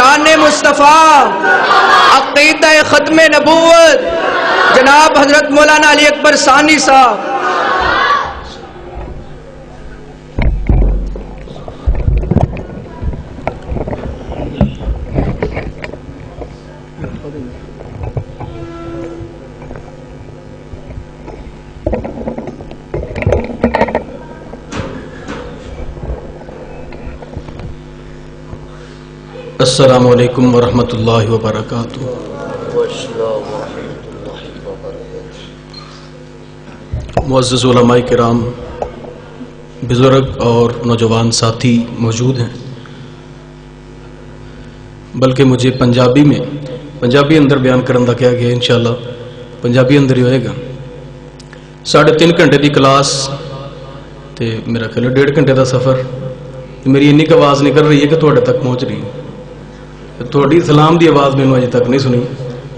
شان مصطفیٰ عقیدہ ختم نبوت جناب حضرت مولانا علی اکبر ثانی صاحب. السلام علیکم ورحمۃ اللہ وبرکاتہ. معزز علماء کرام، بزرگ اور نوجوان ساتھی موجود ہیں. بلکہ مجھے پنجابی اندر بیان کرنے کا کیا گیا، انشاءاللہ پنجابی اندر ہی ہوئے گا. 3.5 گھنٹے دی کلاس تے میرا خیال 1.5 گھنٹے دا سفر. میری انی کی آواز نکل رہی ہے کہ تھوڑے تک پہنچ رہی ہے. تھوڑی سلام دی آواز میں اجے تک نہیں سنی.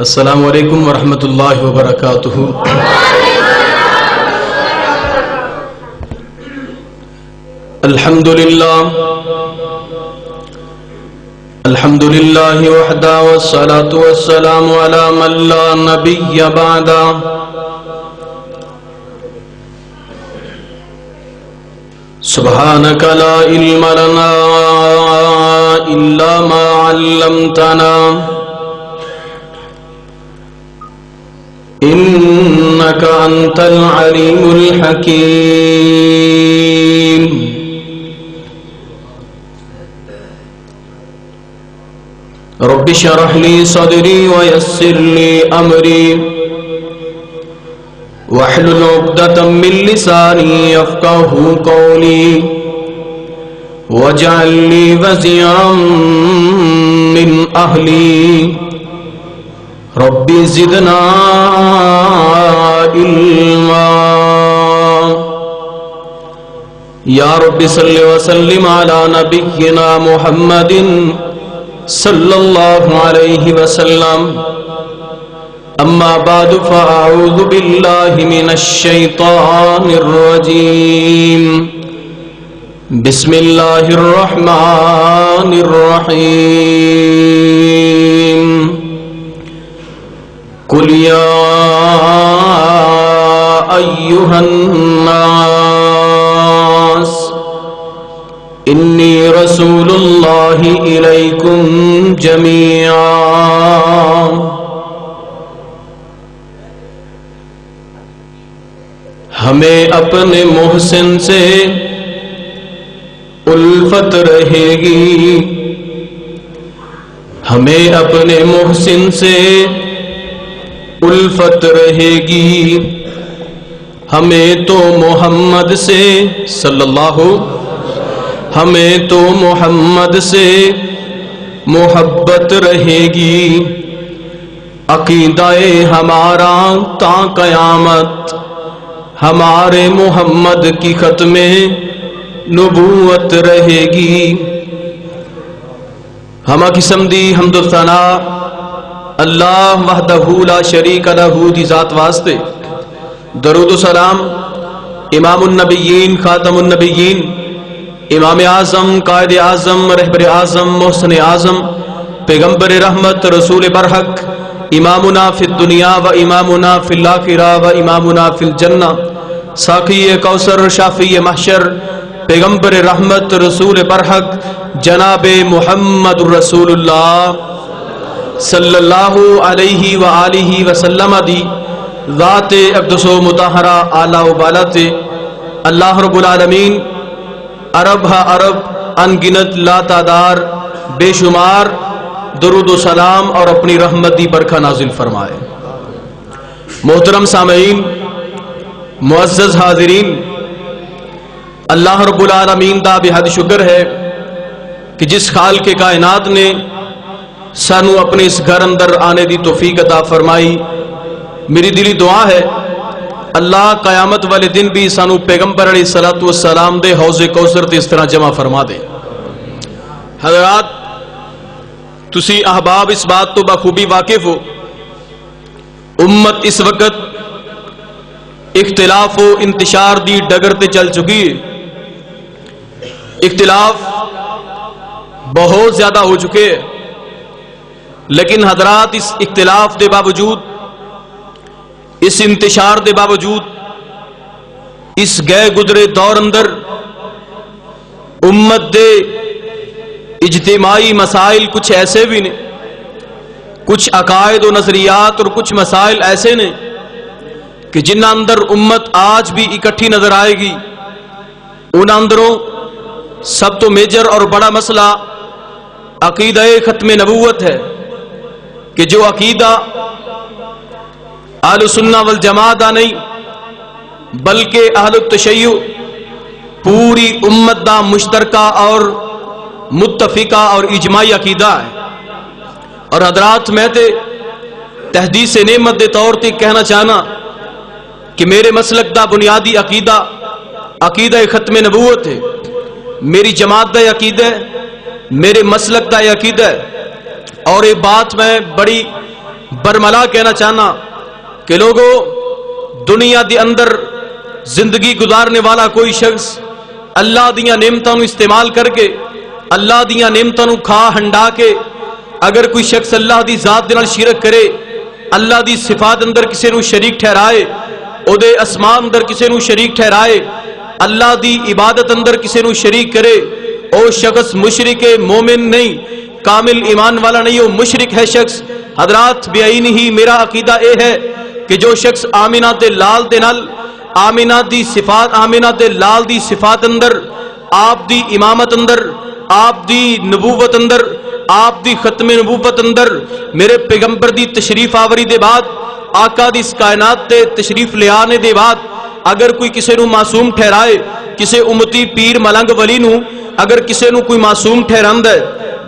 السلام علیکم ورحمۃ اللہ وبرکاتہ. الحمد للہ وحدہ والصلاة والسلام علی من لا نبی بعدہ. سبحانك لا علم لنا إلا ما علمتنا إنك أنت العليم الحكيم. رب اشرح لي صدري ويسر لي أمري واحلل عقدة من لساني يفقهوا قولي واجعل لي وزيرا من أهلي ربي زدنا علما. يا رب صل وسلم على نبينا محمد صلى الله عليه وسلم. اما بعد فاعوذ باللہ من الشیطان الرجیم. بسم اللہ الرحمن الرحیم. قل یا ایہا الناس انی رسول اللہ الیکم جمیعا. ہمیں اپنے محسن سے الفت رہے گی، ہمیں اپنے محسن سے الفت رہے گی. ہمیں تو محمد سے صلی اللہ، ہمیں تو محمد سے محبت رہے گی. عقیدہ ہمارا تا قیامت ہمارے محمد کی ختم نبوت رہے گی. ہما قسم دی حمد و ثنا اللہ وحدہ لا شریک لہ دی ذات واسطے. درود و سلام امام النبیین خاتم النبیین امام اعظم قائد اعظم رہبر اعظم محسن اعظم پیغمبر رحمت رسول برحق امامنا فی الدنیا و امامنا فی الآخرہ و امامنا فی الجنہ ساقی کوثر شافی محشر پیغمبر رحمت رسول برحق جناب محمد رسول اللہ صلی اللہ علیہ وآلہ وسلم دی ذات اقدس و مطہرہ اعلیٰ و بالات. اللہ رب العالمین عرب عرب انگنت لا تعداد بے شمار درود و سلام اور اپنی رحمت دی برکھا نازل فرمائے. محترم سامعین، معزز حاضرین، اللہ رب العالمین دا بے حد شکر ہے کہ جس خالق کائنات نے سانو اپنے اس گھر اندر آنے دی توفیق عطا فرمائی. میری دلی دعا ہے اللہ قیامت والے دن بھی سانو پیغمبر علیہ السلام دے حوض کوثر تے اس طرح جمع فرما دے. حضرات، تسی احباب اس بات تو بخوبی واقف ہو، امت اس وقت اختلاف و انتشار دی ڈگر تے چل چکی ہے. اختلاف بہت زیادہ ہو چکے ہیں. لیکن حضرات اس اختلاف دے باوجود، اس انتشار دے باوجود، اس گئے گزرے دور اندر امت دے اجتماعی مسائل کچھ ایسے بھی نے، کچھ عقائد و نظریات اور کچھ مسائل ایسے نے کہ جن اندر امت آج بھی اکٹھی نظر آئے گی۔ ان اندروں سب تو میجر اور بڑا مسئلہ عقیدہ ختم نبوت ہے، کہ جو عقیدہ اہل سنہ والجماعت دا نہیں بلکہ اہل التشیع پوری امت دا مشترکہ اور متفقہ اور اجماعی عقیدہ ہے۔ اور حضرات میں تے تحدیث نعمت دے طور تے کہنا چاہنا کہ میرے مسلک دا بنیادی عقیدہ عقیدہ ختم نبوت ہے، میری جماعت دا عقیدہ ہے، میرے مسلک دا عقیدہ ہے۔ اور یہ بات میں بڑی برملا کہنا چاہنا کہ لوگوں، دنیا دے اندر زندگی گزارنے والا کوئی شخص اللہ دیاں نعمتاں نو استعمال کر کے، اللہ دیاں نعمتاں نو کھا ہنڈا کے، اگر کوئی شخص اللہ دی ذات دے نال شرک کرے، اللہ دی صفات اندر کسے نو شریک ٹھہرائے، او دے اسماء اندر کسے نو شریک ٹھہرائے، اللہ دی عبادت اندر کسے نو شریک کرے، او شخص مشرک مومن نہیں، کامل ایمان والا نہیں، وہ مشرک ہے شخص۔ حضرات بیعین ہی میرا عقیدہ اے ہے کہ جو شخص آمینہ دے لال دے نال، آمینہ دی صفات، آمینہ دے لال دی صفات اندر، آپ دی امامت اندر، آپ دی نبوت اندر، آپ دی ختم نبوت اندر، میرے پیغمبر دی تشریف آوری دے بعد، آقا دی اس کائنات تے تشریف لے آنے دے بعد اگر کوئی کسے نو معصوم ٹھہرائے، کسے امتی پیر ملنگ ولی نو اگر کسے نو کوئی معصوم ٹھہراندہ ہے،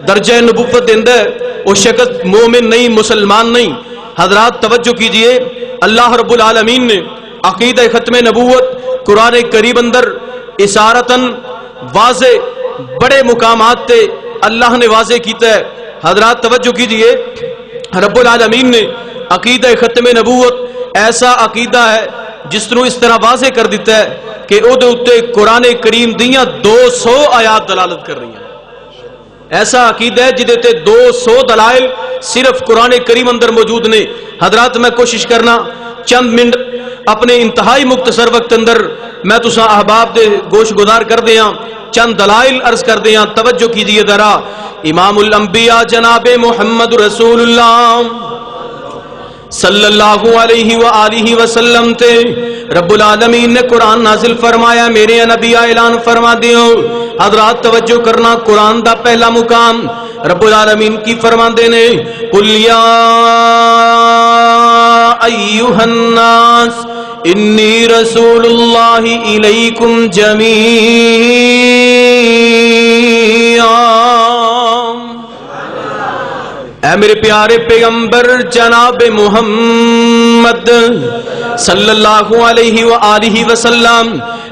درجہ نبوت دیندہ ہے، وہ شخص مومن نہیں، مسلمان نہیں۔ حضرات توجہ کیجئے، اللہ رب العالمین نے عقیدہ ختم نبوت قرآن کریم اندر اشارتاً واضح بڑے مقامات تے اللہ نے واضح کیتا ہے۔ حضرات توجہ کیجئے، رب العالمین نے عقیدہ ختم نبوت ایسا عقیدہ ہے جس نو اس طرح واضح کر دیتا ہے کہ او دے اتے قرآن کریم دیاں 200 آیات دلالت کر رہی ہیں۔ ایسا عقیدہ ہے جدے تے 200 دلائل صرف قرآن کریم اندر موجود نے۔ حضرات میں کوشش کرنا چند منٹ اپنے انتہائی مختصر وقت اندر میں تساں احباب دے گوش گزار کر دیاں، چند دلائل عرض کر دیاں۔ توجہ کیجئے ذرا، امام الانبیاء جناب محمد رسول اللہ صلی اللہ علیہ وآلہ وسلم تے رب العالمین نے قرآن نازل فرمایا، میرے نبی اعلان فرما دیو۔ حضرات توجہ کرنا، قرآن دا پہلا مقام رب العالمین کی فرماندے نے، قل یا ایھا الناس انی رسول اللہ الیکم جمیعا۔ اے میرے پیارے پیغمبر جناب محمد صلی اللہ علیہ وآلہ وسلم،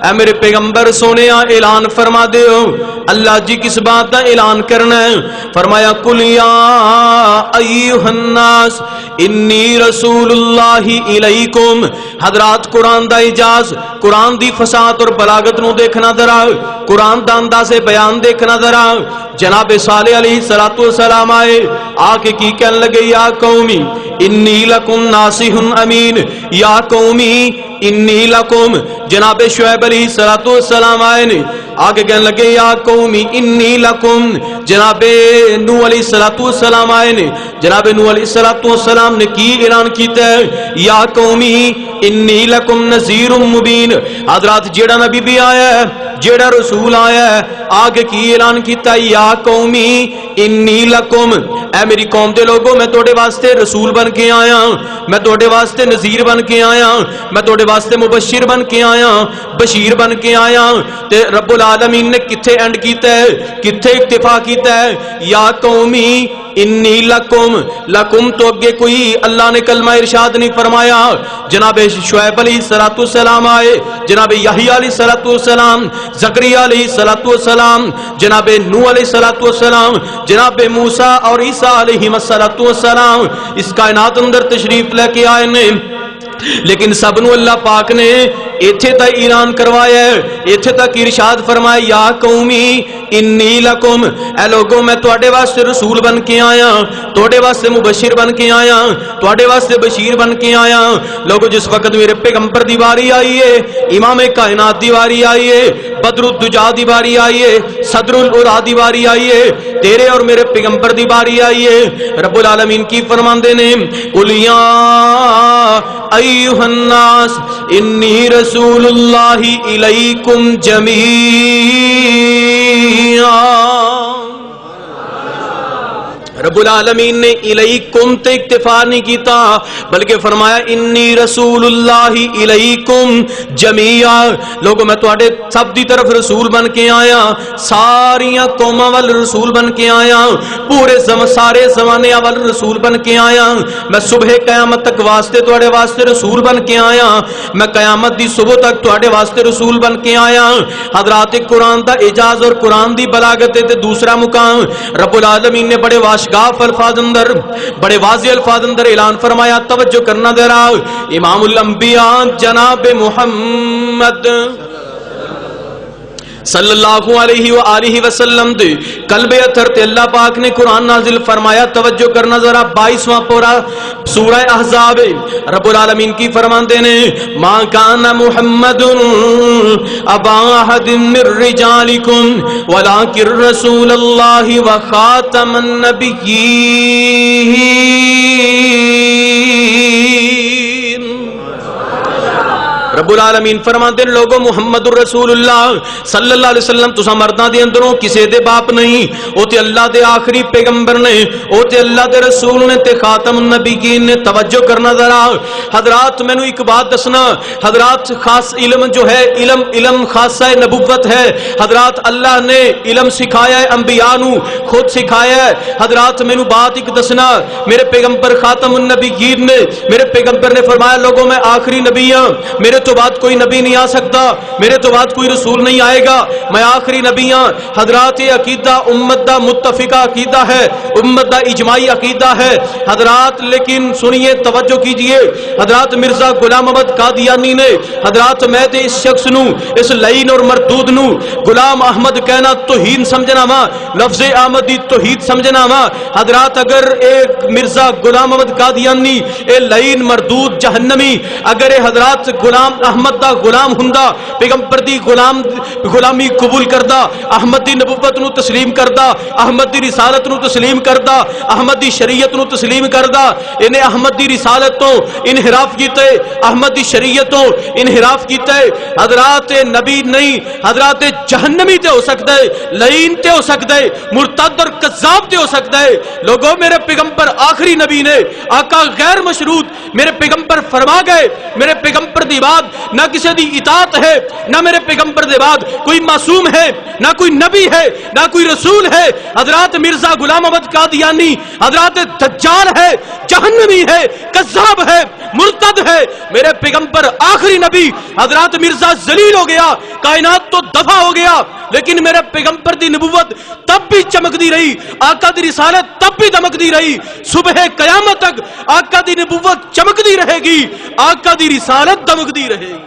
اے میرے پیغمبر سونے اعلان فرما دیو۔ اللہ جی کس بات دا اعلان کرنا ہے؟ فرمایا قل یا ایھا الناس انی رسول اللہ الیکم۔ حضرات قرآن دا اعجاز، قرآن دی فصاحت اور بلاغت نو دیکھنا ذرا، قرآن دا انداز بیان دیکھنا ذرا۔ جناب صالح علیہ السلام آئے، آ کے کی کہنے لگے، یا قومی انی لکم ناصح امین، یا قومی انی لکم۔ جناب شعیب علیہ السلام آئے نے، آگے کہنے لگے یا قومی انی لکم۔ جناب نوح علیہ السلام آئے نے، جناب نوح علیہ السلام نے کی اعلان کیتا ہے، یا قومی انی لکم نذیر مبین۔ حضرات جیڑا نبی بھی آیا ہے، جیڑا رسول آیا ہے، آگے کی اعلان کیتا ہے، یا قومی انی لکم۔ اے میری قوم دے لوگوں، میں توڑے واسطے رسول بن کے آیا، میں توڑے واسطے نذیر بن کے آیا، میں توڑے واسطے مبشر بن کے آیا، بشیر بن کے آیا۔ تے رب العالمین نے کتھے اینڈ کیتا ہے، کتھے اکتفا کیتا ہے، یا قومی انی لکم۔ لکم تو اگے کوئی اللہ نے کلمہ ارشاد نہیں فرمایا۔ جناب شعیب علیہ السلام آئے، جناب یحییٰ علیہ السلام، زکریا علیہ السلام، جناب نوح علیہ السلام، جناب موسیٰ اور عیسیٰ علیہ السلام اس کائنات اندر تشریف لے کے آئے نے، لیکن سب نو اللہ پاک نے ایتھے تک اعلان کروایا ہے, ایتھے تک ارشاد فرمایا یا قومی انی لکم, اے لوگوں میں تواڈے واسطے رسول بن کے آیا, تواڈے واسطے مبشر بن کے آیا, تواڈے واسطے بشیر بن کے آیا. لوگوں جس وقت میرے پیغمبر دی باری آئی ہے, امام کائنات دی باری آئی ہے, بدر الدجا دی باری آئی ہے, صدر الارا دی باری آئی ہے, تیرے اور میرے پیغمبر دی باری آئی ہے. رب العالمین کی فرماندے نے قل یا ایھا الناس انی رسول اللہ الیکم جمیعا. رب العالمین نے الیکم تے اکتفا نہیں کیتا بلکہ فرمایا انی رسول اللہ الیکم جمیعا. لوگوں میں تواڈے سب دی طرف رسول بن کے آیا, ساریاں قوماں وال رسول بن کے آیا, پورے سارے زمانے وال رسول بن کے آیا. میں صبح قیامت تک واسطے تواڈے واسطے رسول بن کے آیا, میں قیامت دی صبح تک تواڈے واسطے رسول بن کے آیا. حضرات قرآن دا اعجاز اور قرآن دی بلاغت تے دوسرا مقام رب العالمین نے بڑے گاف الفاظ اندر, بڑے واضح الفاظ اندر اعلان فرمایا. توجہ کرنا ذرا, امام الانبیاء جناب محمد صلی اللہ علیہ وآلہ وسلم دے قلب اطہر تے اللہ پاک نے قرآن نازل فرمایا. توجہ کرنا ذرا, 22واں پورا سورہ احزاب. رب العالمین کی فرماندے نے ما کان محمد ابا احد من رجالکم ولکن رسول اللہ وخاتم النبیین. رب العالمین فرماتے ہیں لوگوں محمد الرسول اللہ صلی اللہ علیہ وسلم تسا مرداں دے اندروں کسے دے باپ نہیں, او تے اللہ دے آخری پیغمبر نے, او تے اللہ دے رسول نے, تے خاتم النبیین نے. توجہ کرنا ذرا حضرات, میں نو ایک بات دسنا حضرات, خاص علم جو ہے علم خاصہ نبوت ہے حضرات. اللہ نے علم سکھایا ہے, انبیاء نو خود سکھایا ہے حضرات. میں نو بات ایک دسنا, میرے پیغمبر خاتم النبیین نے, میرے پیغمبر نے فرمایا لوگوں میں آخری نبی ہوں, میرے تو بعد کوئی نبی نہیں آ سکتا, میرے تو بعد کوئی رسول نہیں آئے گا, میں آخری نبی ہوں. حضرات یہ عقیدہ امت دا متفقہ عقیدہ ہے, امت دا اجماعی عقیدہ ہے حضرات. لیکن سنیے توجہ کیجئے حضرات, مرزا غلام احمد قادیانی نے حضرات میں تے اس شخص نو, اس لعین اور مردود نو غلام احمد کہنا توہین سمجھنا وا, لفظ احمدی توحید سمجھنا وا حضرات. اگر ایک مرزا غلام احمد قادیانی اے لعین مردود جہنمی اگر اے حضرات غلام احمد دا غلام ہوندا, پیغمبر دی غلامی قبول کردا, احمد دی نبوت نو تسلیم کردا, احمد دی رسالت نو تسلیم کردا, احمد دی شریعت نو تسلیم کردا, انہیں احمد دی رسالت تو انحراف کیتے, احمد دی شریعت تو انحراف کیتے حضرات. نبی نہیں حضرات, جہنمی تے ہو سکتا ہے, لعین تے ہو سکتا ہے, مرتد اور کذاب تے ہو سکتا ہے. لوگوں میرے پیغمبر آخری نبی نے, آقا غیر مشروط میرے پیغمبر فرما گئے, میرے پیغمبر دی بات نہ کسی دی اطاعت ہے, نہ میرے پیغمبر دے بعد کوئی معصوم ہے, نہ کوئی نبی ہے, نہ کوئی رسول ہے حضرات. مرزا غلام احمد قادیانی حضرات دجال ہے, جہنمی ہے, کذاب ہے, مرتد ہے. میرے پیغمبر آخری نبی حضرات مرزا ذلیل ہو گیا, کائنات تو دفع ہو گیا, لیکن میرے پیغمبر دی نبوت تب بھی چمکتی رہی, آقا دی رسالت تب بھی دمکتی رہی. صبح قیامت تک آقا دی نبوت چمکتی رہے گی, آقا دی رسالت دمکتی رہے گی.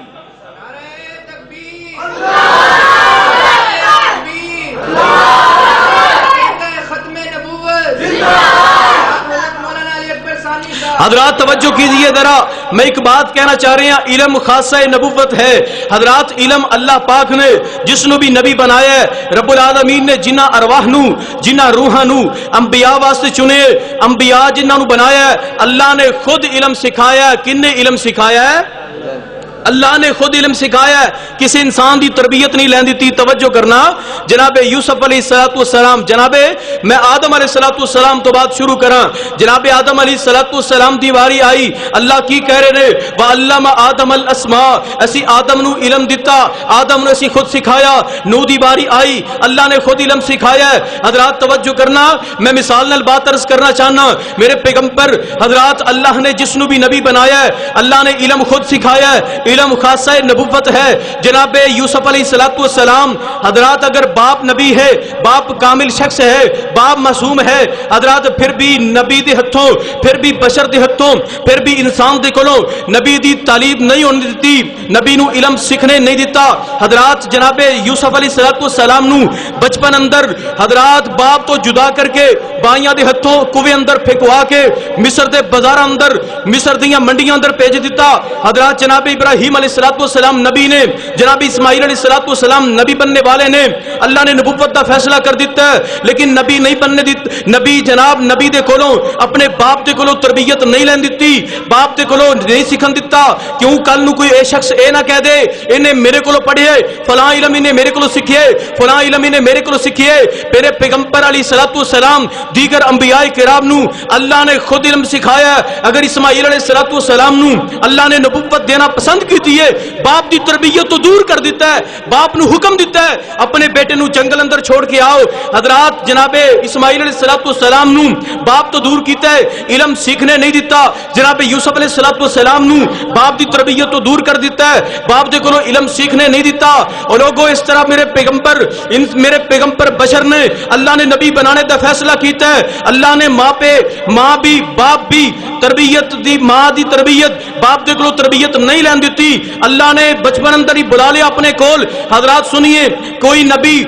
حضرات توجہ کیجئے ذرا, میں ایک بات کہنا چاہ رہے ہیں, علم خاصہ نبوت ہے حضرات. علم اللہ پاک نے جس نو بھی نبی بنایا ہے, رب العالمین نے جنہ ارواح نو جنہ روحاں نو انبیاء واسطے چنے, انبیاء جنہ نو بنایا ہے, اللہ نے خود علم سکھایا ہے. کن نے علم سکھایا ہے؟ اللہ نے خود علم سکھایا ہے, کسی انسان دی تربیت نہیں لین دیتی. توجہ کرنا, جناب یوسف علیہ السلام, جناب میں آدم علیہ السلام تو بات شروع کراں. جناب آدم علیہ السلام دی واری آئی, اللہ کی کہہ رہے نے وَعَلَّمَ آدم الاسماء, اسی آدم نو علم دیتا, آدم نے اسی خود سکھایا. نو دی باری آئی, اللہ نے خود علم سکھایا ہے. حضرات توجہ کرنا, میں مثال نال بات عرض کرنا چاہنا, میرے پیغمبر حضرات اللہ نے جس نو بھی نبی بنایا ہے اللہ نے علم خود سکھایا ہے. علم خاصہ نبوت ہے. جناب یوسف علیہ السلام حضرات اگر باپ نبی ہے, باپ کامل شخص ہے, باپ معصوم ہے حضرات, پھر بھی نبی دے ہتھوں, پھر بھی بشر دے ہتھوں, پھر بھی انسان دے کولوں نبی دی تعلیم نہیں ہون دتی, نبی نو علم سیکھنے نہیں دیتا حضرات. جناب یوسف علیہ السلام نو بچپن اندر حضرات باپ تو جدا کر کے بائیاں دے ہتھوں کوے اندر پھکوا کے مصر دے بازار اندر, مصر دیاں منڈیاں اندر بھیج دیتا حضرات. جناب ابراہیم علیہ السلام نبی نے, جناب اسماعیل علیہ السلام نبی بننے والے نے, اللہ نے نبوت دا فیصلہ کر دیتا ہے, لیکن نبی نہیں بننے دیتا. نبی جناب نبی دے کولوں اپنے باپ دے کولوں تربیت نہیں لین دیتی, باپ دے کولوں نہیں سیکھن دیتا. کیوں کل نو کوئی اے شخص اے نہ کہہ دے انہیں میرے کولوں پڑھے, فلاں علم انہیں میرے کولوں سیکھے, فلاں علم انہیں میرے کولوں سیکھے. میرے پیغمبر علیہ السلام دیگر انبیاء کرام نو اللہ نے خود علم سکھایا ہے. اگر اسماعیل علیہ السلام نو اللہ نے نبوت دینا پسند کیتی ہے, باپ دی تربیت تو دور کر دیتا ہے, باپ نو حکم دیتا ہے اپنے بیٹے نو جنگل اندر چھوڑ کے آؤ. حضرات جناب اسماعیل علیہ السلام نو باپ تو دور کیتا ہے, علم سیکھنے نہیں دیتا. جناب یوسف علیہ السلام نو باپ دی تربیت تو دور کر دیتا ہے, باپ دے کولوں علم سیکھنے نہیں دیتا. اور لوگوں اس طرح میرے پیغمبر بشر نے اللہ نے نبی بنانے دا فیصلہ کیتا ہے. اللہ نے ماں بھی باپ بھی تربیت دی, ماں دی تربیت باپ دے کولوں تربیت نہیں لین دیتی. اللہ نے بچپن اندر ہی بلا لیا اپنے کول. حضرات سنیے, کوئی نبی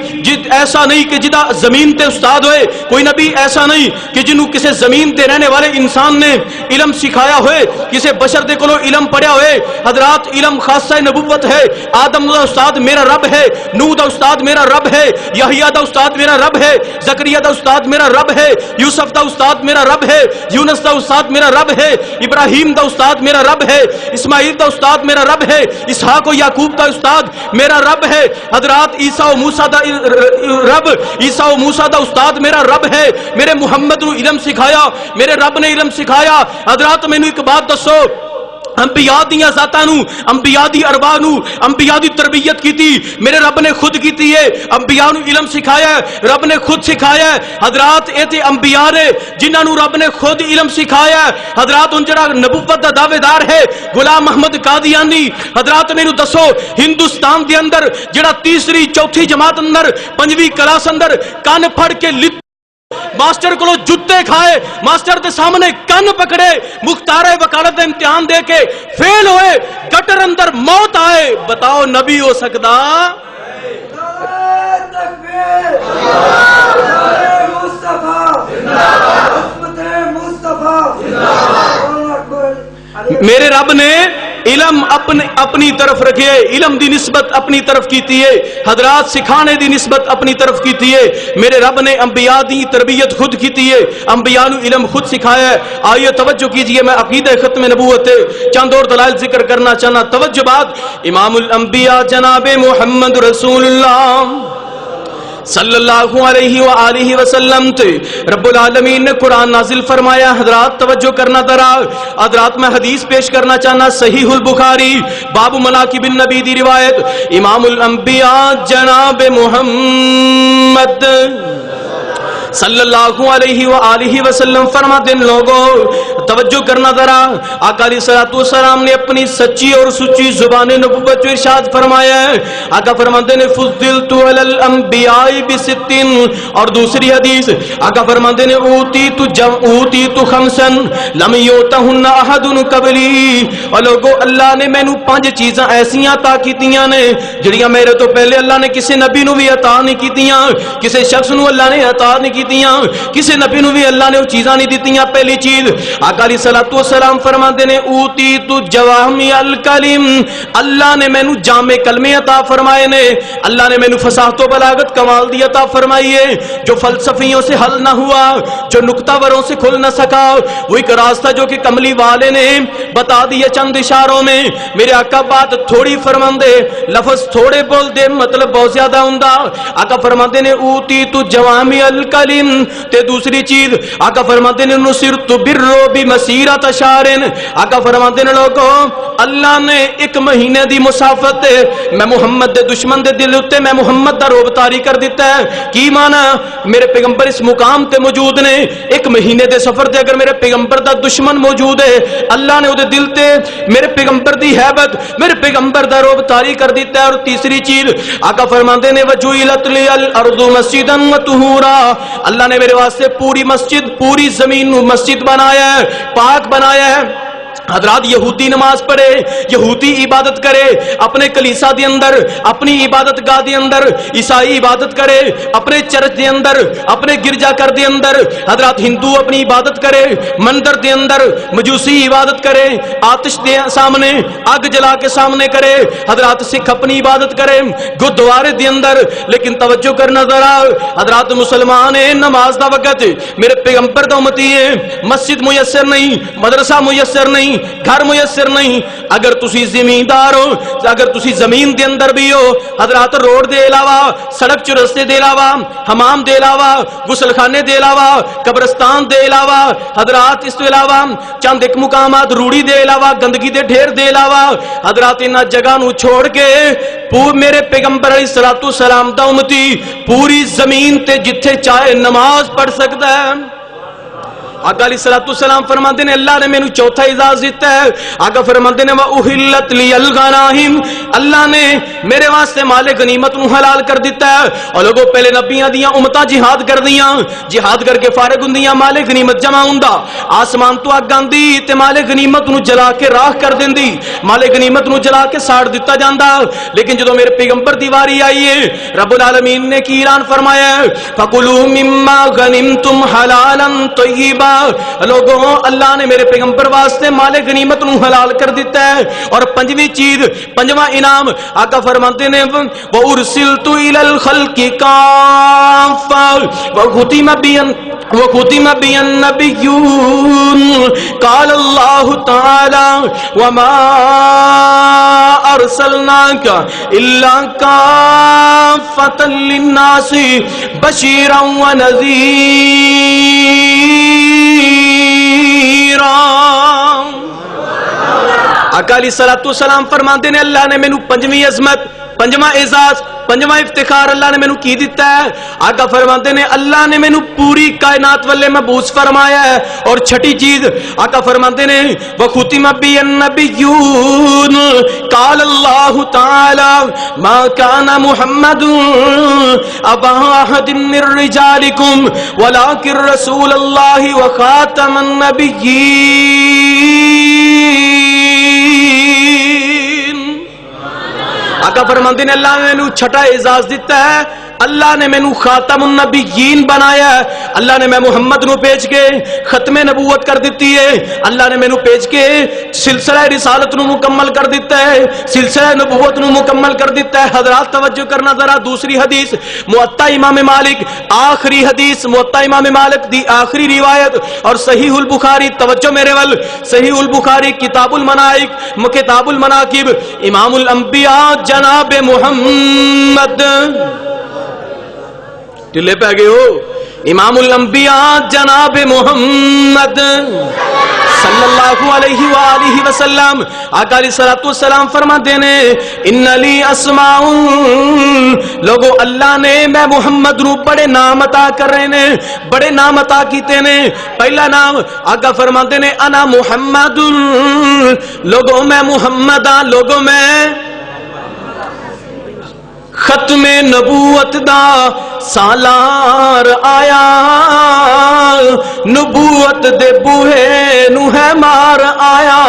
ایسا نہیں کہ جدا زمین تے استاد ہوئے, کوئی نبی ایسا نہیں کہ جنہوں کسی زمین تے رہنے والے انسان نے علم سکھایا ہوئے, کسی بشر دے کولوں علم پڑھیا ہوئے. حضرات علم خاصہ نبوت ہے. آدم دا استاد میرا رب ہے, نوح دا استاد میرا رب ہے, یحییٰ دا استاد میرا رب ہے, زکریا دا استاد میرا رب ہے, یوسف دا استاد میرا رب ہے, یونس دا استاد میرا رب ہے, ابراہیم دا استاد میرا رب ہے, اسماعیل دا استاد میرا رب ہے, اسحاق و یعقوب دا استاد میرا رب ہے. حضرات عیسیٰ و موسیٰ دا رب, عیسیٰ و موسیٰ دا استاد میرا رب ہے. میرے محمد نو علم سکھایا, میرے رب نے علم سکھایا. حضرات مینوں ایک بات دسو, انبیاء دیاں ذاتاں نو, انبیاء دی ارواح نو, انبیاء دی تربیت کیتی میرے رب نے خود کیتی ہے. انبیاء نو علم سکھایا ہے, رب نے خود سکھایا ہے. حضرات اے تے انبیاء نے جنہاں نو رب نے خود علم سکھایا ہے. حضرات ان جڑا نبوت دا دعوے دار ہے غلام محمد قادیانی, حضرات مینوں دسو ہندوستان دے اندر جڑا تیسری چوتھی جماعت اندر پنجویں کلاس اندر کان پھڑ کے ماسٹر کو جتے کھائے, ماسٹر دے سامنے کن پکڑے, مختار وکالت امتحان دے کے فیل ہوئے, گٹر اندر موت آئے. بتاؤ نبی ہو سکتا؟ میرے رب نے علم اپنی طرف رکھے, علم دی نسبت اپنی طرف کیتی ہے. حضرات سکھانے دی نسبت اپنی طرف کیتی ہے. میرے رب نے انبیاء دی تربیت خود کیتی ہے, انبیاء نو علم خود سکھایا ہے. آئیے توجہ کیجئے, میں عقیدہ ختم نبوت چند اور دلائل ذکر کرنا چاہنا. توجہ بات, امام الانبیاء جناب محمد رسول اللہ صلی اللہ علیہ وآلہ وسلم تے رب العالمین نے قرآن نازل فرمایا. حضرات توجہ کرنا ذرا, حضرات میں حدیث پیش کرنا چاہنا, صحیح البخاری باب مناقب النبی دی روایت. امام الانبیاء جناب محمد صلی اللہ علیہ وآلہ وسلم فرماتے ہیں, لوگوں توجہ کرنا ذرا, آقا علیہ السلام نے اپنی سچی اور سچی زبان نبوت جو ارشاد فرمایا ہے. آقا فرماتے ہیں فضلت علی الانبیاء بستن, اور دوسری حدیث آقا فرماتے ہیں اوتیت خمسا لم یؤتہن احد قبلی. اور لوگوں اللہ نے مینوں 5 چیزاں ایسیاں عطا کیتیاں نے جڑیاں میرے تو پہلے اللہ نے کسی نبی نو بھی عطا نہیں کیتیاں, کسی شخص نو اللہ نے عطا نہیں کیتیاں, کسی نبی نو بھی اللہ نے وہ چیزاں نہیں دیتیاں. پہلی چیز آقا علیہ السلام فرماتے ہیں اوتیت جوامع الکلم, اللہ نے مینوں جامع کلمے عطا فرمائے نے, اللہ نے مینوں فصاحت و بلاغت کمال دی عطا فرمائی ہے جو فلسفیوں سے حل نہ ہوا, جو نکتہ وروں سے کھل نہ سکا. وہ ایک راستہ جو کہ کملی والے نے بتا دیے چند اشاروں میں. میرے آقا بات تھوڑی فرماندے, لفظ تھوڑے بول دے, مطلب بہت زیادہ ہوندا. آقا فرماتے ہیں اوتیت جوامع الکلم اولین تے دوسری چیز آقا فرماتے ہیں نصرت بالرعب مسیرۃ شہر آقا فرماتے ہیں لوگوں اللہ نے ایک مہینے دی مسافت میں محمد دے دشمن دے دل اتے میں محمد دا روب طاری کر دیتا ہے کی مانا میرے پیغمبر اس مقام تے موجود نے ایک مہینے دے سفر تے اگر میرے پیغمبر دا دشمن موجود ہے اللہ نے او دے دل تے میرے پیغمبر دی ہیبت میرے پیغمبر دا روب طاری کر دیتا ہے اور تیسری چیز آقا فرماتے ہیں وجعلت لی الارض مسجدا وطہورا اللہ نے میرے واسطے پوری مسجد پوری زمین مسجد بنایا ہے پاک بنایا ہے حضرات یہودی نماز پڑھے یہودی عبادت کرے اپنے کلیسا دے اندر اپنی عبادت گاہ دے اندر عیسائی عبادت کرے اپنے چرچ دے اندر اپنے گرجا گھر دے اندر حضرات ہندو اپنی عبادت کرے مندر دے اندر مجوسی عبادت کرے آتش دے سامنے آگ جلا کے سامنے کرے حضرات سکھ اپنی عبادت کرے گردوارے دے اندر لیکن توجہ کرنا ذرا حضرات مسلمان نماز دا وقت میرے پیغمبر دا امتی ہے مسجد میسر نہیں مدرسہ میسر نہیں گھر میسر نہیں اگر تسی زمیندار ہو اگر تسی زمین دے اندر بھی ہو حضرات روڈ دے علاوہ سڑک چرستے دے علاوہ حمام دے علاوہ غسل خانے دے علاوہ قبرستان دے علاوہ حضرات اس کے علاوہ چند ایک مقامات روڑی دے علاوہ گندگی دے ڈھیر دے علاوہ حضرات انہاں جگہ نو چھوڑ کے میرے پیغمبر علیہ الصلوۃ والسلام دا امتی پوری زمین تے جتھے چاہے نماز پڑھ سکتا ہے آقا علیہ الصلوۃ والسلام فرماتے ہیں اللہ نے مینوں چوتھا اعزاز دیتا ہے آقا فرماتے ہیں وَأُحِلَّتْ لِيَ الْغَنَائِمُ اللہ نے میرے واسطے مال غنیمت نو حلال کر دیتا ہے اور لوگوں پہلے نبیاں دیاں امتاں جہاد کر دیاں جہاد کر کے فارغ ہوندیاں مال غنیمت جمع ہوندا آسمان تو اگ آندی تے مال غنیمت نو جلا کے راکھ کر دیندی مال غنیمت نو جلا کے ساڑ دتا جاندا لیکن جدوں میرے پیغمبر دی واری آئی ہے رب العالمین نے کی اعلان فرمایا ہے فَكُلُوا مِمَّا غَنِمْتُمْ حَلَالًا طَيِّبًا لوگوں اللہ نے میرے پیغمبر واسطے مال غنیمت نو حلال کر دیتا ہے اور پنجویں چیز پنجواں انعام آقا فرماتے ہیں وَأُرْسِلْتُ إِلَى الْخَلْقِ كَافَّةً وَخُتِمَ بِيَ النَّبِيُّونَ قال اللہ تعالی وَمَا أَرْسَلْنَاكَ إِلَّا كَافَّةً لِلنَّاسِ بَشِيرًا آقا علیہ الصلوۃ والسلام فرماتے ہیں اللہ نے مینوں پنجویں عظمت پنجواں اعزاز پنجواں افتخار اللہ نے مینوں کی دیتا ہے آقا فرماتے ہیں اللہ نے مینوں پوری کائنات والے مبعوث فرمایا ہے اور چھٹی چیز آقا فرماتے ہیں وختم بی النبیون قال اللہ تعالی ما کان محمد ابا احد من رجالکم ولکن رسول اللہ وخاتم النبیین آقا فرماتے ہیں اللہ نے مینوں چھٹا اعزاز دیتا ہے اللہ نے مینوں خاتم النبیین بنایا ہے اللہ نے میں محمد نو بھیج کے ختم نبوت کر دیتی ہے اللہ نے مینوں بھیج کے سلسلہ رسالت نو مکمل کر دیتا ہے سلسلہ نبوت نو مکمل کر دیتا ہے حضرات توجہ کرنا ذرا دوسری حدیث موطا امام مالک آخری حدیث موطا امام مالک دی آخری روایت اور صحیح البخاری توجہ میرے ول صحیح البخاری کتاب المنائق کتاب المناقب امام الانبیاء جناب محمد ٹلے پہ گئے ہو امام الانبیاء جناب محمد صلی اللہ علیہ وآلہ وسلم آقا علیہ الصلوۃ والسلام فرماتے ہیں ان لی اسماء لوگوں اللہ نے میں محمد نو بڑے نام عطا کر رہے ہیں بڑے نام عطا کیتے نے پہلا نام آقا فرماتے ہیں انا محمد لوگوں میں محمد ہاں لوگوں میں ختم نبوت دا سالار آیا نبوت دے بوہے نو ہے مار آیا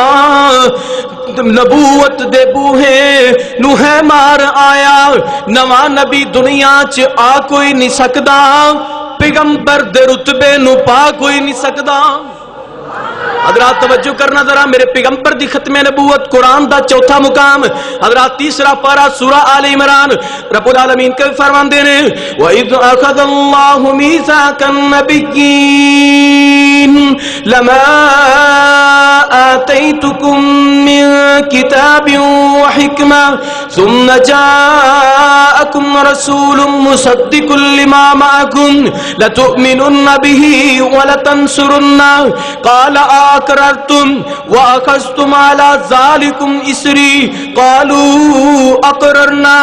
نبوت دے بوہے نو ہے مار آیا نواں نبی دنیا چ آ کوئی نہیں سکدا پیغمبر دے رتبے نو پا کوئی نہیں سکدا حضرات توجہ کرنا ذرا میرے پیغمبر دی ختم نبوت قرآن دا چوتھا مقام حضرات تیسرا پارہ سورہ آل عمران رب العالمین کے فرمان دے رہے وَإِذْ أَخَذَ اللَّهُ مِيثَاقَ النَّبِيِّينَ لَمَا آتَيْتُكُم آتيتكم من كتاب وحكمة ثم جاءكم رسول مصدق لما معكم لتؤمنن به ولتنصرنه قال أقررتم وأخذتم على ذلكم إصري قالوا أقررنا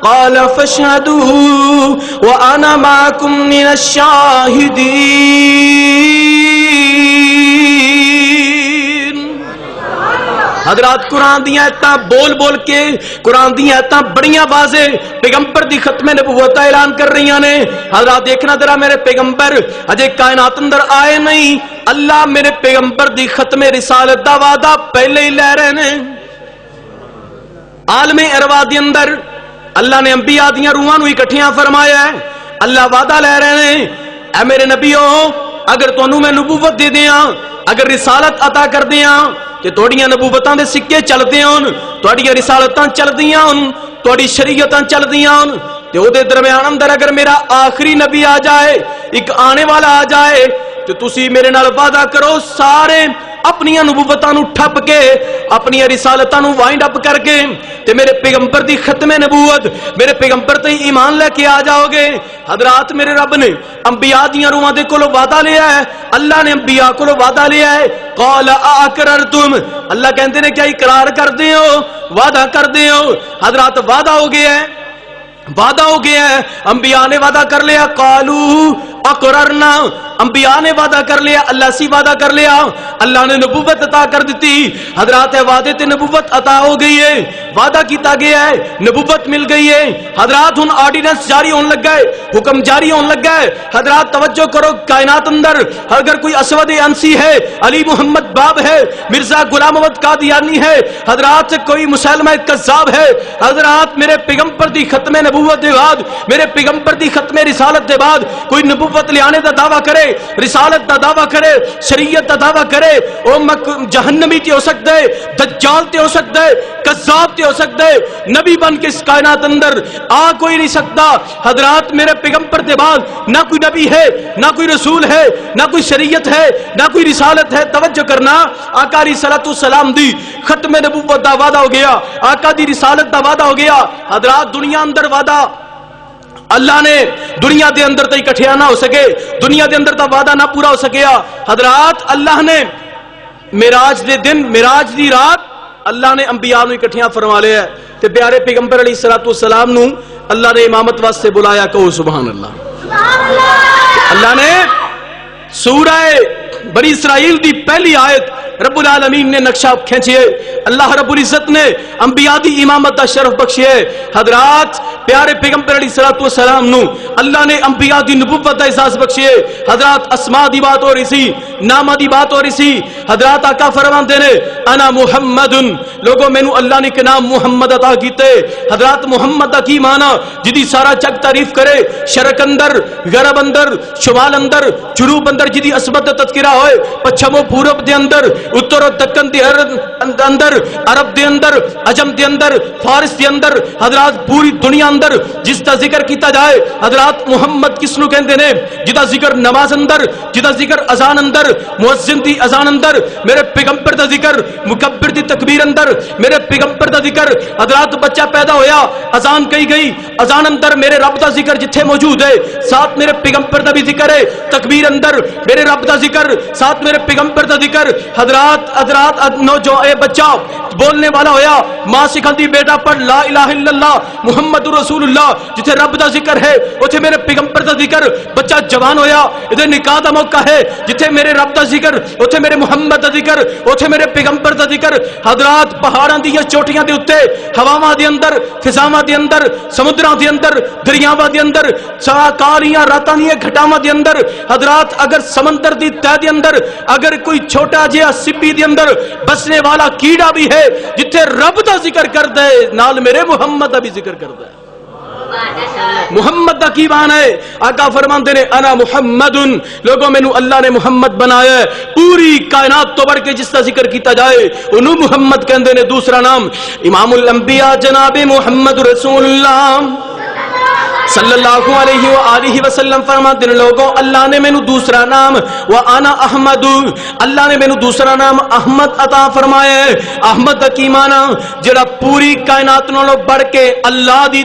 قال فاشهدوا وأنا معكم من الشاهدين۔ حضرات قرآن دیا ایتاں بول بول کے، قرآن دیا ایتاں بڑیاں واضح پیغمبر دی ختم نبوت کا اعلان کر رہی نے۔ حضرات دیکھنا ذرا، میرے پیغمبر اجے کائنات اندر آئے نہیں، اللہ میرے پیغمبر دی ختم رسالت دا وعدہ پہلے ہی لے رہے نے۔ عالم ارواح دے اندر اللہ نے انبیاء دیاں روحاں نو اکٹھیاں فرمایا ہے۔ اللہ وعدہ لے رہے ہیں، اے میرے نبیوں اگر تانوں میں نبوت دے دیاں، اگر رسالت عطا کر دیاں تے تہاڈیاں نبوتاں دے سکے چلدے ہون، تہاڈیاں رسالتاں چلدیاں ہون، تہاڈی شریعتاں چلدیاں ہون، تے او دے درمیان اندر اگر میرا آخری نبی آ جائے، ایک آنے والا آ جائے، تے تسی میرے نال وعدہ کرو سارے اپنی نبوتاں نو ٹھپ کے، اپنی رسالتاں نو وائنڈ اپ کر کے تے میرے پیغمبر دی ختم نبوت، میرے پیغمبر تے ایمان لے کے آ جاؤ گے۔ حضرات میرے رب نے انبیاء دیاں روحاں دے کولوں وعدہ لیا ہے، اللہ نے انبیاء کولوں وعدہ لیا ہے۔ قال اقررتم، اللہ کہندے نے کیا اقرار کر دے ہو، وعدہ کر دے ہو؟ حضرات وعدہ ہو گیا ہے، وعدہ ہو گیا ہے، انبیاء نے وعدہ کر لیا۔ قالو اقررنا، انبیاء نے وعدہ کر لیا، اللہ سی وعدہ کر لیا، اللہ نے نبوت عطا کر دیتی۔ حضرات وعدے تے نبوت عطا ہو گئی ہے، وعدہ کیتا گیا ہے، نبوت مل گئی ہے۔ حضرات ہن آرڈیننس جاری ہون لگا ہے، حکم جاری ہون لگا ہے۔ حضرات توجہ کرو، کائنات اندر اگر کوئی اسود انسی ہے، علی محمد باب ہے، مرزا غلام احمد قادیانی ہے، حضرات کوئی مسلمہ کذاب ہے، حضرات میرے پیغمبر دی ختم نبوت دے بعد، میرے پیغمبر دی ختم رسالت دے بعد کوئی نبوت لے آنے دا دعویٰ کرے، رسالت دا دعویٰ کرے، شریعت دا دعویٰ کرے، او جہنمی تے ہو سکتا ہے، دجال تے ہو سکتا ہے، کذاب تے ہو سکتا ہے، نبی بن کے اس کائنات اندر آ کوئی نہیں سکتا۔ حضرات میرے پیغمبر دے بعد نہ کوئی نبی ہے، نہ کوئی رسول ہے، نہ کوئی شریعت ہے، نہ کوئی رسالت ہے۔ توجہ کرنا، آقا علیہ الصلوۃ والسلام دی ختم نبوت دا وعدہ ہو گیا، آقا دی رسالت دا وعدہ ہو گیا۔ حضرات دنیا اندر وعدہ اللہ نے دنیا دے اندر تے اکٹھیا نہ ہو سکے، دنیا دے اندر تا وعدہ نہ پورا ہو سکیا۔ حضرات اللہ نے معراج دے دن، معراج دی رات اللہ نے انبیاء نو اکٹھیاں فرما لیا ہے تے پیارے پیغمبر علیہ الصلوۃ والسلام نو اللہ نے امامت واسطے بلایا، کہو سبحان اللہ۔ اللہ نے سورہ بنی اسرائیل دی پہلی آیت رب العالمین نے نقشہ کھینچے، اللہ رب العزت نے انبیاء دی امامت دا شرف بخشے۔ حضرات پیارے پیغمبر علیہ الصلوۃ والسلام نو اللہ نے انبیاء دی نبوت دا احساس بخشے۔ حضرات اسماء دی بات ہو رہی سی، نامہ دی بات ہو رہی سی۔ حضرات آقا فرماندے نے انا محمد، لوگوں مینوں اللہ نے کہ نام محمد عطا کیتے۔ حضرات محمد دا کی معنی؟ جدی سارا جگ تعریف کرے، شرق اندر، غرب اندر، شمال اندر، جنوب اندر جدی عصمت دا تذکرہ ہوئے، پچھم و پورب دے اندر، اتر و دکن دے اندر، عرب دے اندر، عجم دے اندر، فارس دے اندر، حضرات پوری دنیا اندر جس دا ذکر کیتا جائے، حضرات محمد کس نو کہندے نے؟ جدا ذکر نماز اندر، جدا ذکر اذان اندر، مؤذن دی اذان اندر، میرے پیغمبر دا ذکر مکبر دی تکبیر اندر، میرے پیغمبر دا ذکر، حضرات بچہ پیدا ہویا اذان کہی گئی، اذان اندر میرے رب دا ذکر جتھے موجود ہے، ساتھ میرے پیغمبر دا بھی ذکر ہے، تکبیر اندر میرے رب دا ذکر، ساتھ میرے پیغمبر دا ذکر۔ حضرات جو اے بچہ بولنے والا ہویا، ماں سکھاندی بیٹا پڑھ لا الہ الا اللہ محمد رسول اللہ، جتھے رب دا ذکر ہے اوتھے میرے پیغمبر دا ذکر۔ بچہ جوان ہویا، ادھر نکاح دا موقع ہے، جتھے میرے رب دا ذکر اوتھے میرے محمد دا ذکر، اوتھے میرے پیغمبر دا ذکر۔ حضرات پہاڑاں دی چوٹیاں دے اوتے، ہواواں دے اندر، فضاواں دے اندر، سمندراں دے اندر، دریاواں دے اندر، کالیاں راتاں دی گھٹاواں دے اندر، حضرات اگر سمندر دی تہ دے اندر اگر کوئی چھوٹا جہا سپی دے اندر بسنے والا کیڑا بھی ہے، جتھے رب دا ذکر کر دے نال میرے محمد دا بھی ذکر کر دے۔ محمد دا کی معنی ہے؟ آقا فرماندے نے انا محمد، لوگوں مینوں اللہ نے محمد بنایا ہے۔ پوری کائنات تو بڑھ کے جس کا ذکر کیتا جائے انہوں محمد کہندے نے۔ دوسرا نام امام الانبیاء جناب محمد رسول اللہ صلی اللہ علیہ وآلہ وسلم فرماتے ہیں لوگوں اللہ نے مینوں دوسرا نام وَأَنَا أَحْمَدُ اللہ نے مینوں دوسرا نام احمد عطا فرمایا ہے. احمد کی معنی جڑا پوری کائنات نالوں بڑھ کے اللہ دی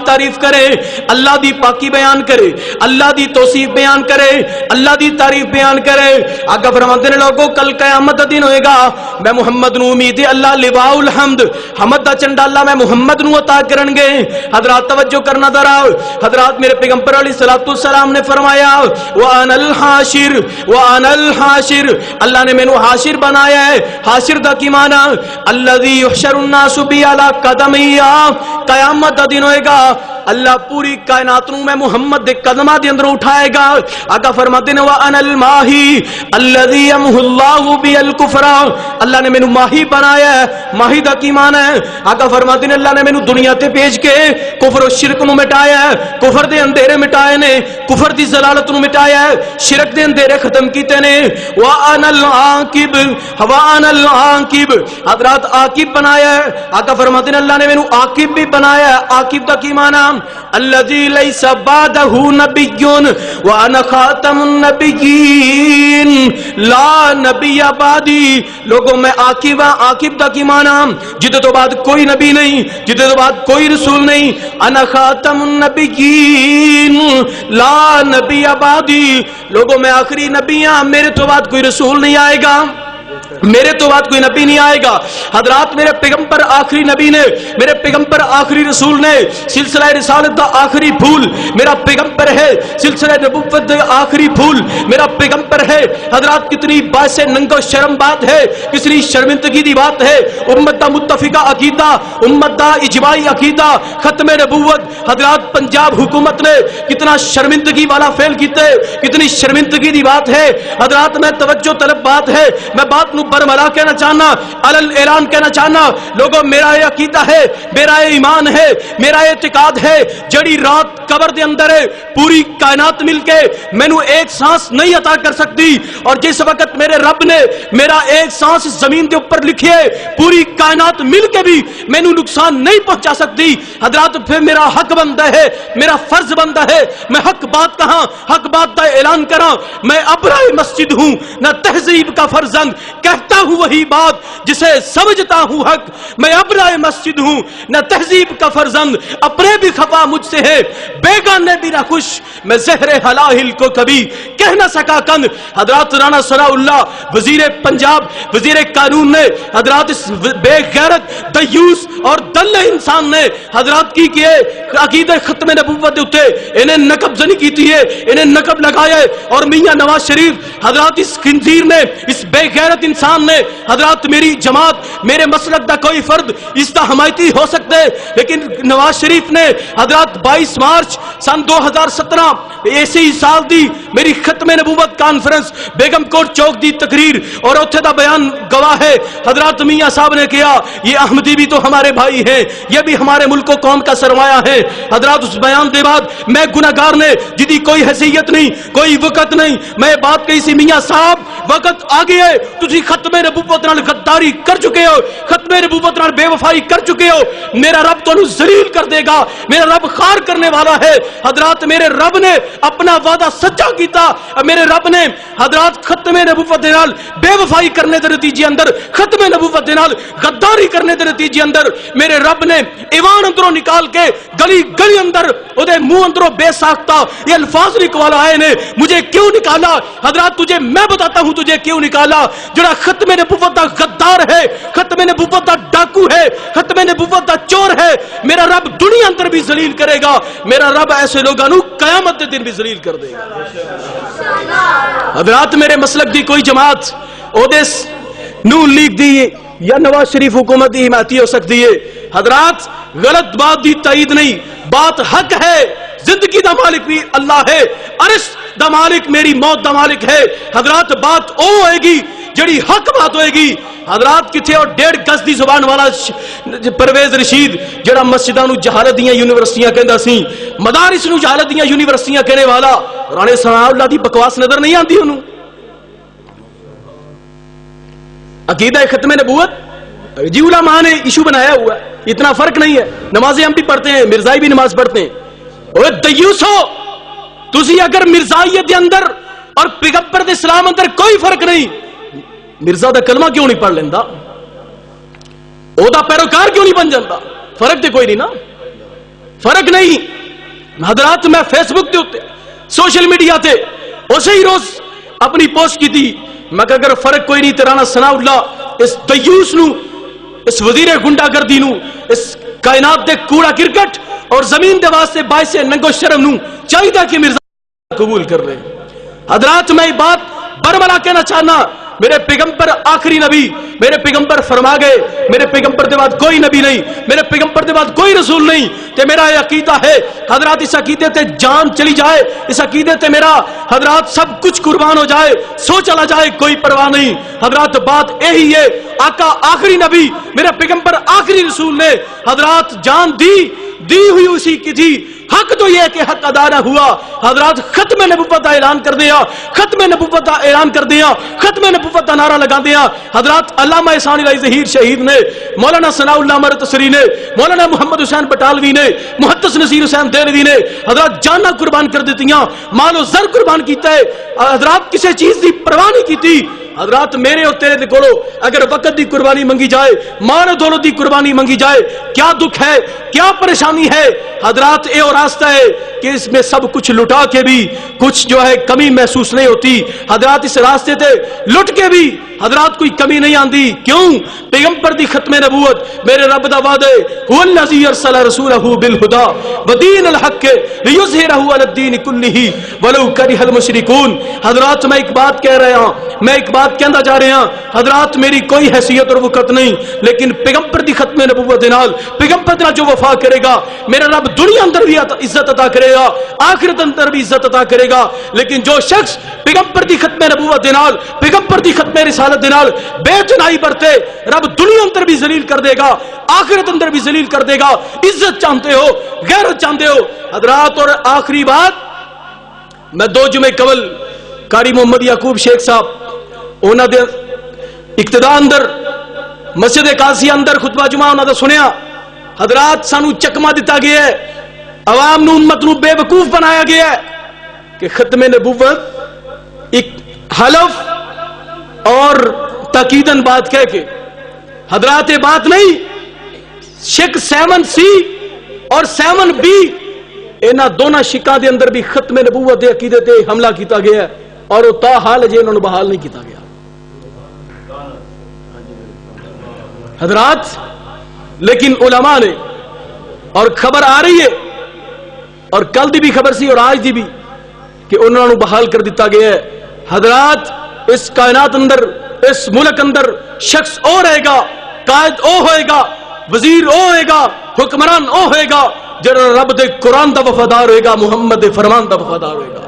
تعریف کرے, اللہ دی پاکی بیان کرے, اللہ دی توصیف بیان کرے, اللہ دی تعریف بیان کرے. آقا فرماتے ہیں لوگوں کل قیامت دا دن ہوئے گا میں محمد نو امید ہے اللہ لواء الحمد حمد دا چنڈا اللہ میں محمد نو عطا کرن گے. حضرات توجہ کرنا ذرا, حضرات میرے پیغمبر علیہ الصلوۃ والسلام نے فرمایا وَأَنَا الْحَاشِرُ وَأَنَا الْحَاشِرُ اللہ نے مینوں حاشر بنایا ہے. حاشر دا کی معنی الذی یحشر الناس بی علی قدمی, قیامت دا دن ہوئے گا اللہ پوری کائنات نو میں محمد دے قدماں دے اندر اٹھائے گا. آقا فرماتے ہیں وَأَنَا الْمَاحِی الذی یمحو اللہ بی الکفر اللہ نے مینوں ماہی بنایا ہے. ماہی دا کی معنی ہے آقا فرماتے ہیں اللہ نے مینوں دنیا تے بھیج کے کفر و شرک نو مٹایا ہے, کفر دے اندھیرے مٹائے نے, کفر دی ضلالت نو مٹایا ہے, شرک دے اندھیرے ختم کیتے نے. وَأَنَا الْعَاقِبُ وَأَنَا الْعَاقِبُ حضرات عاقب بنایا ہے. آقا فرماتے ہیں اللہ نے مینوں عاقب بھی بنایا ہے. عاقب دا کی معنی الذی لیس بعدہ نبی وانا خاتم النبیین لا نبی بعدی. لوگوں میں عاقب ہاں. عاقب دا کی معنی جدے تو بعد کوئی نبی نہیں, جدے تو بعد کوئی رسول نہیں. انا خاتم النبیین لا نبی بعدی لوگوں میں آخری نبی ہاں, میرے تو بعد کوئی رسول نہیں آئے گا, میرے تو بعد کوئی نبی نہیں آئے گا. حضرات میرے پیغمبر آخری نبی نے, میرے پیغمبر آخری رسول نے, سلسلہ رسالت دا آخری پھول میرا پیغمبر ہے, سلسلہ نبوت دا آخری پھول میرا پیغمبر ہے. حضرات کتنی باعث ننگ و شرم بات ہے, کتنی شرمندگی دی بات ہے. امت دا متفقہ عقیدہ, امت دا اجماعی عقیدہ ختم نبوت. حضرات پنجاب حکومت نے کتنا شرمندگی والا فعل کیتے, کتنی شرمندگی دی بات ہے. حضرات میں توجہ طلب بات ہے, میں بات نو برملا کہنا چاہنا, علل اعلان کہنا چاہنا. لوگوں میرا یہ عقیدہ ہے, میرا یہ ایمان ہے, میرا اعتقاد ہے جڑی رات قبر دے اندر ہے پوری کائنات مل کے مینوں ایک سانس نہیں عطا کر سکتی, اور جس وقت میرے رب نے میرا ایک سانس زمین دے اوپر لکھے پوری کائنات مل کے بھی مینوں نقصان نہیں پہنچا سکتی. حضرات پھر میرا حق بنتا ہے, میرا فرض بنتا ہے میں حق بات کہاں, حق بات کا اعلان کراں. میں ابرائے مسجد ہوں نہ تہذیب کا فرزند, کہتا ہوں وہی بات جسے سمجھتا ہوں حق. میں ابرائے مسجد ہوں نہ تہذیب کا فرزند, اپنے بھی خفا مجھ سے ہے بیگانے بھی نہ خوش, میں زہر حلاہل کو کبھی کہہ نہ سکا کن. حضرات رانا ثناء اللہ وزیر پنجاب, وزیر قانون نے حضرات اس بے غیرت دیوس اور دل انسان نے حضرات کی کیے عقیدہ ختم نبوت دے اتے انہیں نقب زنی کیتی ہے, انہیں نقب لگایا ہے. اور میاں نواز شریف حضرات اس خنزیر نے, اس بے غیرت انسان نے, حضرات میری جماعت میرے مسلک دا کوئی فرد اس دا حمایتی ہو سکتے, لیکن نواز شریف نے حضرات 22 مارچ سن 2017 اسی سال دی میری ختم نبوت کانفرنس بیگم کوٹ چوک دی تقریر اور اتھے دا بیان گواہ ہے. حضرات میاں صاحب نے کیا یہ احمدی بھی تو ہمارے بھائی ہیں, یہ بھی ہمارے ملک و قوم کا سرمایہ ہے. حضرات اس بیان دے بعد میں گناہگار نے جدی کوئی حیثیت نہیں, کوئی وقت نہیں, میں بات کہی سی میاں صاحب وقت آگے ہے, تسی ختم نبوت نال غداری کر چکے ہو, ختم نبوت نال بے وفائی کر چکے ہو. میرا رب تانوں ذلیل کر دے گا, میرا رب خار کرنے والا ہے. حضرات میرے رب نے اپنا وعدہ سچا کیتا, میرے رب نے حضرات ختم نبوت نال بے وفائی کرنے دے نتیجے اندر, ختم نبوت نال غداری کرنے دے نتیجے اندر میرے رب نے ایوان اندروں نکال کے گلی گلی اندر اودے منہ اندروں بے ساختہ یہ الفاظ نکال آئے نے. مجھے کیوں نکالا حضرات, تجھے میں بتاتا ہوں تجھے کیوں نکالا. جڑا ختم نبوت دا غدار ہے, ختم نبوت دا ڈاکو ہے, ختم نبوت دا چور ہے, میرا رب دنیا اندر بھی ذلیل کرے گا. میرا رب ایسے لوگوں نو قیامت دے دن بھی ذلیل کر دے گا. حضرات میرے مسلک دی کوئی جماعت اودیس نون لیگ دی یا نواز شریف حکومت دی حمایتی ہو سکتی ہے. حضرات غلط بات دی تائید نہیں, بات حق ہے. زندگی دا مالک بھی اللہ ہے, عرش دا مالک میری موت دا مالک ہے. حضرات بات او ہوئے گی جڑی حق بات ہوئے گی. حضرات کتھے اور 1.5 گز دی زبان والا پرویز رشید جڑا مسجداں نو جہالت دیاں یونیورسٹیاں کہندا سی, مدارس نو جہالت دیاں یونیورسٹیاں کہنے والا, رانے ثناء اللہ دی بکواس نظر نہیں آندی انہوں. عقیدہ ختم نبوت جی علماء نے ایشو بنایا ہوا ہے, اتنا فرق نہیں ہے. نمازیں ہم بھی پڑھتے ہیں, مرزائی بھی نماز پڑھتے ہیں, اوے دیوسو تسی اگر مرزائیت دے اندر اور پیغمبر دے اسلام اندر کوئی فرق نہیں، مرزا دا کلمہ کیوں نہیں پڑھ لیندہ؟ او دا پیروکار کیوں نہیں بن جاندہ؟ فرق دے کوئی نہیں نا، فرق نہیں۔ حضرات میں فیس بک دے ہوتے سوشل میڈیا تے اسے ہی روز اپنی پوسٹ کی تھی، میں کہ اگر فرق کوئی نہیں تیرانا ثناء اللہ اس دیوس نو، اس وزیر گنڈا گردی نو، اس کائنات دے کوڑا کرکٹ اور زمین دے واسطے باعث ننگو شرم نو چاہیے تھا کہ مرزا قبول کر لے۔ حضرات میں بات برملا کہنا چاہنا، میرے پیغمبر آخری نبی، میرے پیغمبر فرما گئے میرے پیغمبر دے بعد کوئی نبی نہیں، میرے پیغمبر دے بعد کوئی رسول نہیں، تے میرا یہ عقیدہ ہے حضرات، اس عقیدے تے جان چلی جائے، اس عقیدے تے میرا حضرات سب کچھ قربان ہو جائے، سو چلا جائے، کوئی پرواہ نہیں۔ حضرات بات یہی ہے، آقا آخری نبی میرے پیغمبر آخری رسول نے حضرات جان دی ہوئی اسی کی تھی، حق تو یہ ہے کہ حق ادا نہ ہوا۔ حضرات ختم نبوت کا اعلان کر دیا، ختم نبوت کا اعلان کر دیا، ختم نبوت کا نعرہ لگا دیا۔ حضرات علامہ احسان الہی ظہیر شہید نے، مولانا ثناء اللہ مرتصری نے، مولانا محمد حسین بٹالوی نے، محدث نصیر حسین دہلوی نے حضرات جانا قربان کر دیتیاں، مال و زر قربان کیتا ہے۔ حضرات کسی چیز دی پرواہ نہیں کیتی۔ حضرات میرے اور تیرے کولو اگر وقت دی قربانی منگی جائے، مال و دولت دی قربانی منگی جائے، کیا دکھ ہے، کیا پریشانی ہے؟ حضرات اے اور راستہ ہے کہ اس میں سب کچھ لٹا کے بھی کچھ جو ہے کمی محسوس نہیں ہوتی۔ حضرات اس راستے تے لٹ کے بھی حضرات کوئی کمی نہیں آندی۔ کیوں؟ پیغمبر دی ختم نبوت میرے رب دا وعدے، هو الذی ارسل رسولہ بالہدی ودین الحق لیظہرہ علی الدین کلہ ولو کرہ المشرکون۔ حضرات میں ایک بات کہہ رہا ہوں، میں ایک بات کہندا جا رہا ہوں، حضرات میری کوئی حیثیت اور وقت نہیں، لیکن پیغمبر دی ختم نبوت دے نال، پیغمبر دے نال جو وفا کرے گا میرا رب دنیا اندر بھی عزت عطا کرے گا، آخرت اندر بھی عزت عطا کرے گا۔ لیکن جو شخص پیغمبر دی ختم نبوت دے نال، پیغمبر دی ختم رسالت دے نال بے چنائی برتے، رب دنیا اندر بھی ذلیل کر دے گا، آخرت اندر بھی ذلیل کر دے گا۔ عزت چاہتے ہو، غیرت چاہتے ہو حضرات۔ اور آخری بات، میں 2 جمعے قبل قاری محمد یعقوب شیخ صاحب انہاں دے اقتداء اندر مسجد قاضیہ اندر خطبہ جمعہ انہاں دا سنیا۔ حضرات سانو چکما دیتا گیا ہے، عوام نو امت نو بے وقوف بنایا گیا ہے کہ ختم نبوت ایک حلف اور تاکیدن بات کہہ کے، حضرات یہ بات نہیں، شک 7C اور 7B انہاں دونوں شکاں دے اندر بھی ختم نبوت دے عقیدے تے حملہ کیتا گیا ہے، اور وہ تا حال جے انہوں نے بحال نہیں کیتا گیا۔ حضرات لیکن علماء نے، اور خبر آ رہی ہے اور کل دی بھی خبر سی اور آج دی بھی، کہ انہوں نے بحال کر دیتا گیا ہے۔ حضرات اس کائنات اندر، اس ملک اندر شخص او رہے گا، قائد او ہوئے گا، وزیر او ہوئے گا، حکمران او ہوئے گا جڑا رب دے قرآن دا وفادار ہوئے گا، محمد دے فرمان دا وفادار ہوئے گا۔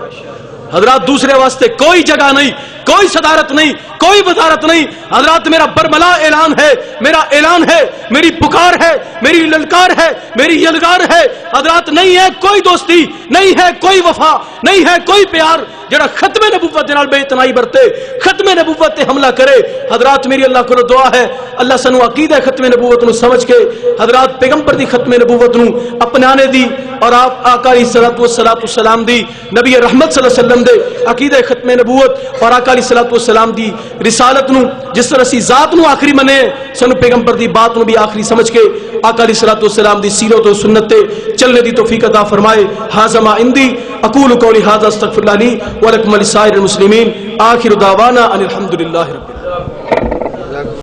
حضرات دوسرے واسطے کوئی جگہ نہیں، کوئی صدارت نہیں، کوئی وزارت نہیں۔ حضرات میرا برملا اعلان ہے، میرا اعلان ہے، میری پکار ہے، میری للکار ہے، میری یلغار ہے۔ حضرات نہیں ہے کوئی دوستی، نہیں ہے کوئی وفا، نہیں ہے کوئی پیار جڑا ختم نبوت دے نال بے اتنائی برتے، ختم نبوت تے حملہ کرے۔ حضرات میری اللہ کو دعا ہے، اللہ سنو عقیدہ ختم نبوت نو سمجھ کے حضرات پیغمبر دی ختم نبوت نو اپنانے دی، اور آپ آقا علیہ الصلوۃ والسلام دی، نبی رحمت صلی اللہ علیہ وسلم دے عقیدہ ختم نبوت اور آقا علیہ الصلوۃ والسلام دی رسالت نو، جس طرح سی ذات نو آخری منے، سنو پیغمبر دی بات نو بھی آخری سمجھ کے آقا علیہ الصلوۃ والسلام دی سیرت و سنت تے چلنے دی توفیق عطا فرمائے۔ ھذا ما عندی، اقول قولی ھذا استغفر اللہ لی ولکم ولسائر المسلمین، آخر دعوانا ان الحمد للہ رب العالمین۔